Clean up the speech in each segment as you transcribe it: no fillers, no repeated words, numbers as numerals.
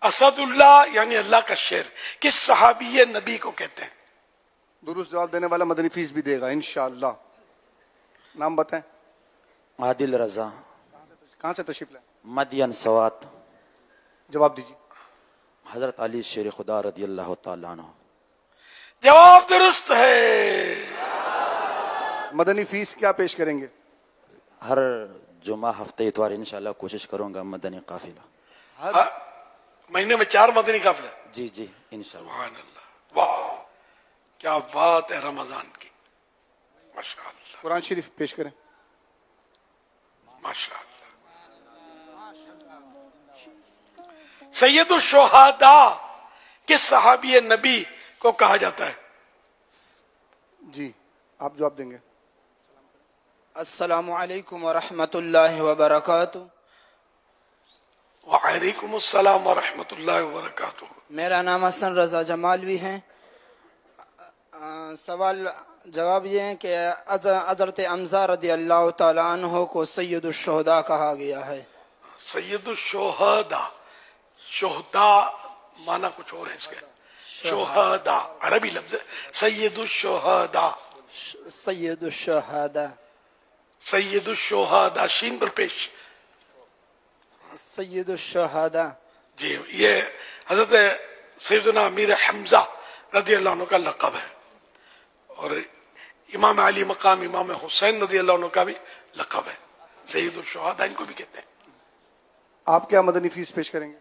असदुल्लाह यानी अल्लाह का शेर किस सहाबी नबी को कहते हैं? दुरुस्त जवाब देने वाला मदनी फीस भी देगा इंशाअल्लाह। नाम बताएं। आदिल रजा, कहाँ से तशरीफ लाए? मदियन सवात। जवाब दीजिए। हजरत अली शेर खुदा रदी अल्लाह तआला अन्हु। जवाब दुरुस्त है। मदनी फीस क्या पेश करेंगे? हर जुमा हफ्ते इतवार इंशाल्लाह कोशिश करूंगा मदनी काफिला। महीने में 4 मदनी काफिला। जी जी इंशाल्लाह। सुभान अल्लाह, वाह क्या बात है रमजान की। माशाअल्लाह कुरान शरीफ पेश करें। माशाअल्लाह। सैयदुल शुहदा किस सहाबी नबी को कहा जाता है? जी आप जवाब देंगे। अस्सलामु अलैकुम व रहमतुल्लाहि व बरकातुहू। वालेकुम अस्सलाम व रहमतुल्लाहि व बरकातुहू। मेरा नाम हसन रजा जमालवी है। सवाल जवाब ये है कि हज़रत हमज़ा रदी अल्लाह तआला अन्हु को सैयदुल शुहदा कहा गया है। सैयदुल शुहदा, शुहदा माना कुछ और है इसके। शुहदा अरबी लफ्ज है। सैयदुल शुहदा, सैयदुल शुहदा, सैयदुल शुहदा शीन पर पेश। सैयदुल शुहदा जी ये हजरत सैयदना अमीर हमजा रदी अल्लाह अन्हु का लक़ब है और इमाम अली मकाम इमाम हुसैन रदी अल्लाह अन्हु का भी लक़ब है। सैयदुल शुहदा इनको भी कहते हैं। आप क्या मदनी फीस पेश करेंगे?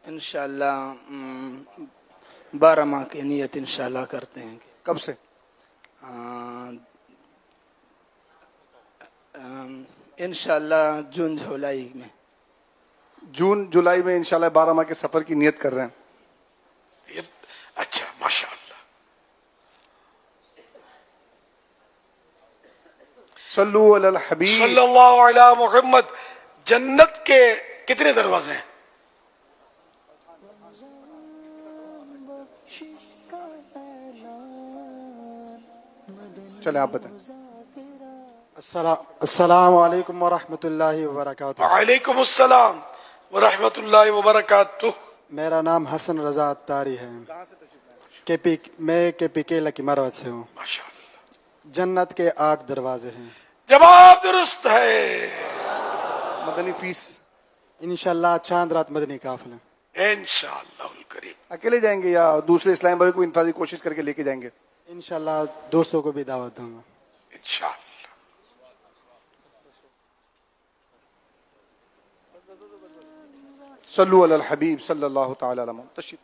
इंशाअल्लाह 12 माह की नियत इंशाअल्लाह करते हैं। कब से? इंशाअल्लाह जून जुलाई में। जून जुलाई में इंशाल्लाह 12 माह के सफर की नियत कर रहे हैं। ये अच्छा माशाअल्लाह। सल्लु अलल हबीब सल्लल्लाहु अलैहि मुहम्मद। जन्नत के कितने दरवाजे हैं? चले आप बताएं। अस्सलामु अलैकुम व रहमतुल्लाहि व बरकातुहू। वालेकुम अस्सलाम व रहमतुल्लाहि व बरकातुहू। मेरा नाम हसन रजा अत्तारी है। मैं केपीके लकी मरवत से हूँ। माशाअल्लाह। जन्नत के 8 दरवाजे हैं। जवाब दुरुस्त है। मदनी फीस इंशाल्लाह चांद रात मदनी काफिला। इंशाअल्लाह करीम। अकेले जाएंगे या दूसरे इस्लाम भाई को इंफरादी कोशिश करके लेके जाएंगे? इंशाल्लाह दोस्तों को भी दावत दूंगा। इंशाअल्लाह। सल्लु अलल हबीब सल्लल्लाहु तआला अलैहि वसल्लम। तशरीफ